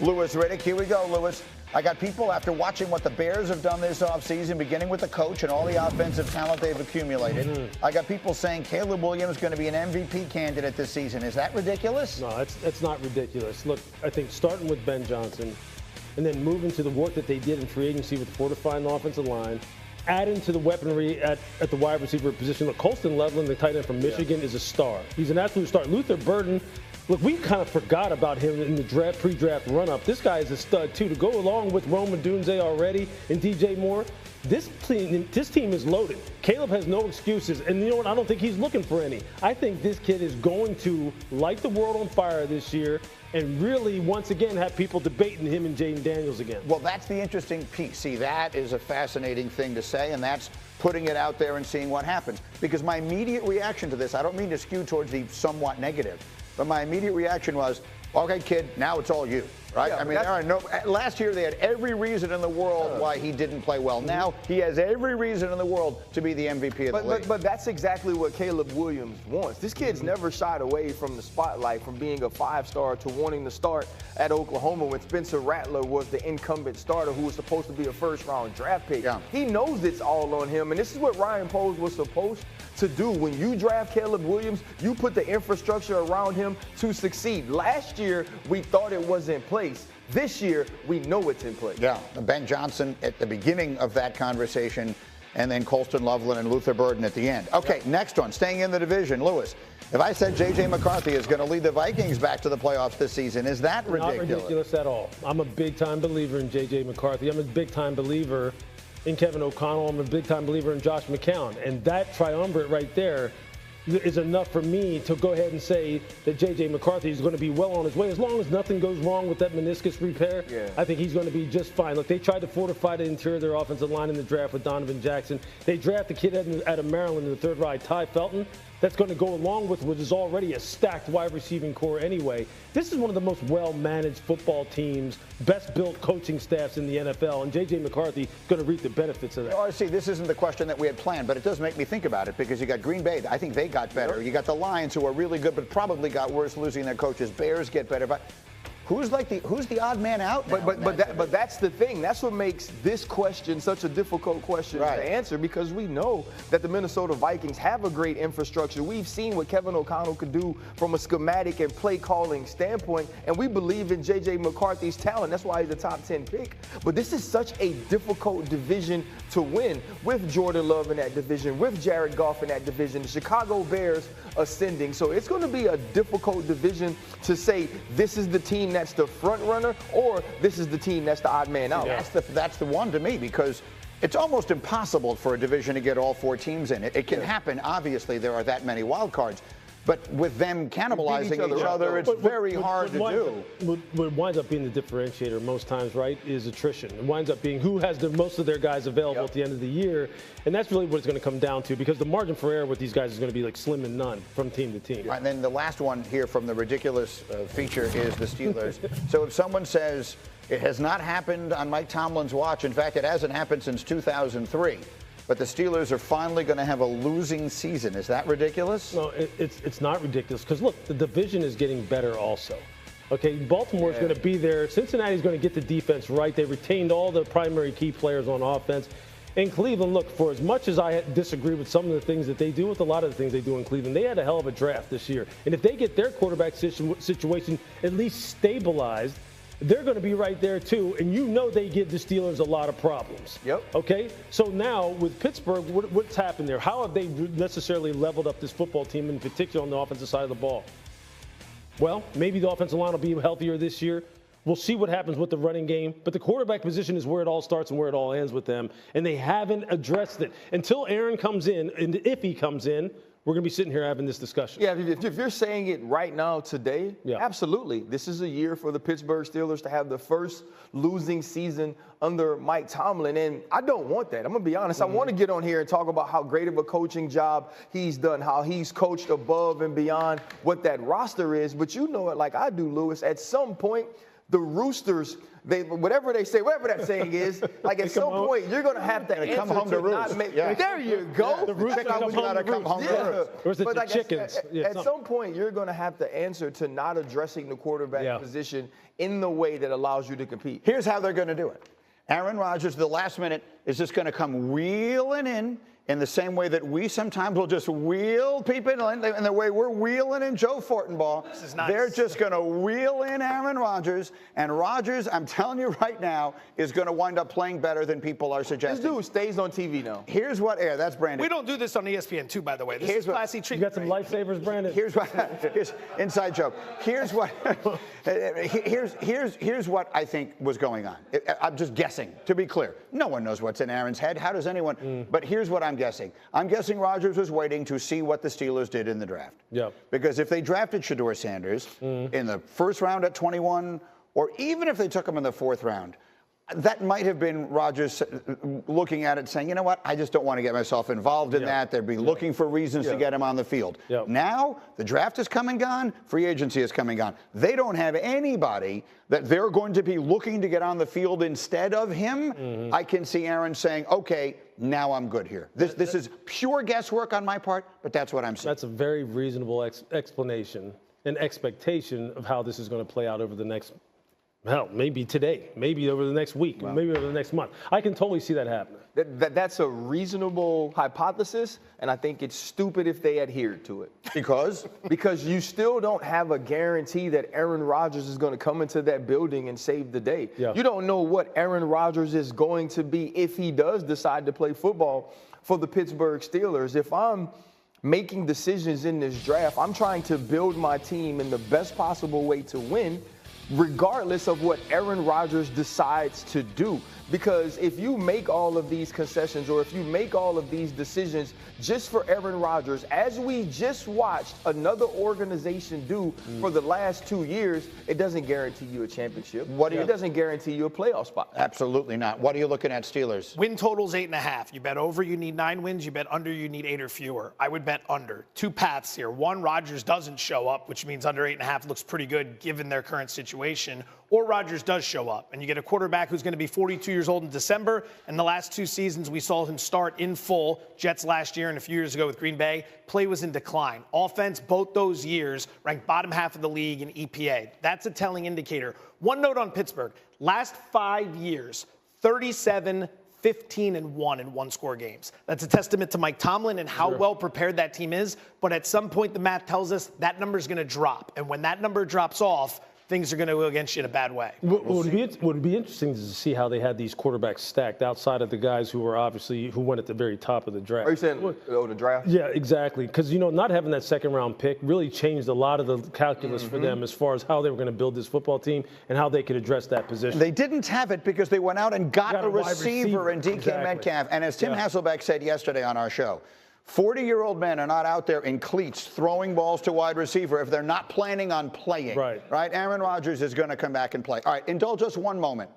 Louis Riddick. Here we go, Louis. I got people, after watching what the Bears have done this offseason, beginning with the coach and all the offensive talent they've accumulated, I got people saying Caleb Williams is going to be an MVP candidate this season. Is that ridiculous? No, it's not ridiculous. Look, I think starting with Ben Johnson and then moving to the work that they did in free agency with fortifying the offensive line, adding to the weaponry at the wide receiver position. Look, Colston Loveland, the tight end from Michigan, is a star. He's an absolute star. Luther Burden, look, we kind of forgot about him in the pre-draft run-up. This guy is a stud, too. To go along with Rome Odunze already and DJ Moore, this team is loaded. Caleb has no excuses. And you know what? I don't think he's looking for any. I think this kid is going to light the world on fire this year and really, once again, have people debating him and Jayden Daniels again. Well, that's the interesting piece. See, that is a fascinating thing to say, and that's putting it out there and seeing what happens. Because my immediate reaction to this, I don't mean to skew towards the somewhat negative, but my immediate reaction was, okay, kid, now it's all you, right? Yeah, I mean, last year they had every reason in the world why he didn't play well. Now he has every reason in the world to be the MVP of the league. But that's exactly what Caleb Williams wants. This kid's never shied away from the spotlight, from being a five-star to wanting to start at Oklahoma when Spencer Rattler was the incumbent starter who was supposed to be a first-round draft pick. Yeah. He knows it's all on him, and this is what Ryan Poles was supposed to do. When you draft Caleb Williams, you put the infrastructure around him to succeed. Last year, we thought it was in place. This year, we know it's in place. Yeah, Ben Johnson at the beginning of that conversation, and then Colston Loveland and Luther Burden at the end. Okay, next one, staying in the division. Lewis, if I said J.J. McCarthy is going to lead the Vikings back to the playoffs this season, is that ridiculous? Not ridiculous at all. I'm a big-time believer in J.J. McCarthy. I'm a big-time believer in Kevin O'Connell. I'm a big-time believer in Josh McCown. And that triumvirate right there is enough for me to go ahead and say that J.J. McCarthy is going to be well on his way. As long as nothing goes wrong with that meniscus repair, I think he's going to be just fine. Look, they tried to fortify the interior of their offensive line in the draft with Donovan Jackson. They drafted the kid out of Maryland in the third round, Ty Felton. That's going to go along with what is already a stacked wide receiving core anyway. This is one of the most well-managed football teams, best-built coaching staffs in the NFL, and J.J. McCarthy is going to reap the benefits of that. Oh, see, this isn't the question that we had planned, but it does make me think about it because you got Green Bay. I think they got better. You got the Lions, who are really good, but probably got worse losing their coaches. Bears get better. But who's the odd man out now? But that's the thing. That's what makes this question such a difficult question to answer, because we know that the Minnesota Vikings have a great infrastructure. We've seen what Kevin O'Connell could do from a schematic and play calling standpoint, and we believe in J.J. McCarthy's talent. That's why he's a top 10 pick. But this is such a difficult division to win with Jordan Love in that division, with Jared Goff in that division, the Chicago Bears ascending. So it's going to be a difficult division to say this is the team that's the front runner or this is the team that's the odd man out. That's the one to me, because it's almost impossible for a division to get all four teams in it. It can happen. Obviously, there are that many wild cards. But with them cannibalizing each other, it's very hard to do. What winds up being the differentiator most times, right, is attrition. It winds up being who has most of their guys available at the end of the year. And that's really what it's going to come down to, because the margin for error with these guys is going to be like slim and none from team to team. Right, and then the last one here from the ridiculous feature is the Steelers. So if someone says it has not happened on Mike Tomlin's watch, in fact, it hasn't happened since 2003. But the Steelers are finally going to have a losing season. Is that ridiculous? No, it's not ridiculous, because, look, the division is getting better also. Okay, Baltimore's going to be there. Cincinnati's going to get the defense right. They retained all the primary key players on offense. In Cleveland, look, for as much as I disagree with some of the things that they do, with a lot of the things they do in Cleveland, they had a hell of a draft this year. And if they get their quarterback situation at least stabilized, they're going to be right there, too. And you know they give the Steelers a lot of problems. Okay? So now with Pittsburgh, what's happened there? How have they necessarily leveled up this football team, in particular on the offensive side of the ball? Well, maybe the offensive line will be healthier this year. We'll see what happens with the running game. But the quarterback position is where it all starts and where it all ends with them. And they haven't addressed it. Until Aaron comes in, and if he comes in, we're going to be sitting here having this discussion. Yeah, if you're saying it right now today, absolutely. This is a year for the Pittsburgh Steelers to have the first losing season under Mike Tomlin. And I don't want that. I'm going to be honest. I want to get on here and talk about how great of a coaching job he's done, how he's coached above and beyond what that roster is. But you know it like I do, Lewis. At some point, the Roosters, whatever they say, whatever that saying is, like at some point you're going to have to answer come home to roost. There you go. Yeah. The Roosters come home to roost. Or is it the chickens? At some point you're going to have to answer to not addressing the quarterback position in the way that allows you to compete. Here's how they're going to do it. Aaron Rodgers, the last minute, is just going to come wheeling in the same way that we sometimes will just wheel people in, and the way we're wheeling in Joe Fortenbaugh. This is nice. They're just going to wheel in Aaron Rodgers, and Rodgers, I'm telling you right now, is going to wind up playing better than people are suggesting. This dude stays on TV now. Here's what, that's Brandon. We don't do this on ESPN too, by the way. This is classy treatment. You got some lifesavers, Brandon? Here's inside joke. Here's what I think was going on. I'm just guessing, to be clear. No one knows what's in Aaron's head. How does anyone? But here's what I'm guessing. I'm guessing Rodgers was waiting to see what the Steelers did in the draft. Yeah. Because if they drafted Shedeur Sanders in the first round at 21, or even if they took him in the fourth round, that might have been Rodgers looking at it saying, you know what, I just don't want to get myself involved in that. They'd be looking for reasons to get him on the field. Now, the draft is come and gone. Free agency is come and gone. They don't have anybody that they're going to be looking to get on the field instead of him. I can see Aaron saying, okay, now I'm good here. This is pure guesswork on my part, but that's what I'm saying. That's a very reasonable explanation and expectation of how this is going to play out over the next maybe today, maybe over the next week, maybe over the next month. I can totally see that happening. That's a reasonable hypothesis, and I think it's stupid if they adhered to it. Because? Because you still don't have a guarantee that Aaron Rodgers is going to come into that building and save the day. You don't know what Aaron Rodgers is going to be if he does decide to play football for the Pittsburgh Steelers. If I'm making decisions in this draft, I'm trying to build my team in the best possible way to win, regardless of what Aaron Rodgers decides to do. Because if you make all of these concessions or if you make all of these decisions just for Aaron Rodgers, as we just watched another organization do for the last 2 years, it doesn't guarantee you a championship. It doesn't guarantee you a playoff spot. Absolutely not. What are you looking at, Steelers? Win total's 8.5. You bet over, you need 9 wins. You bet under, you need 8 or fewer. I would bet under. 2 paths here. One, Rodgers doesn't show up, which means under 8.5 looks pretty good given their current situation. Or Rodgers does show up, and you get a quarterback who's going to be 42 years old in December. And the last 2 seasons, we saw him start in full. Jets last year and a few years ago with Green Bay. Play was in decline. Offense, both those years, ranked bottom half of the league in EPA. That's a telling indicator. One note on Pittsburgh. Last 5 years, 37, 15-1 in one-score games. That's a testament to Mike Tomlin and how well prepared that team is. But at some point, the math tells us that number is going to drop. And when that number drops off, things are going to go against you in a bad way. Would be interesting to see how they had these quarterbacks stacked outside of the guys who went at the very top of the draft. Are you saying the draft? Yeah, exactly. Because, not having that second-round pick really changed a lot of the calculus for them as far as how they were going to build this football team and how they could address that position. They didn't have it because they went out and got a receiver in DK Metcalf. And as Tim Hasselbeck said yesterday on our show, 40-year-old men are not out there in cleats throwing balls to wide receiver if they're not planning on playing. Right? Aaron Rodgers is going to come back and play. All right, indulge us one moment.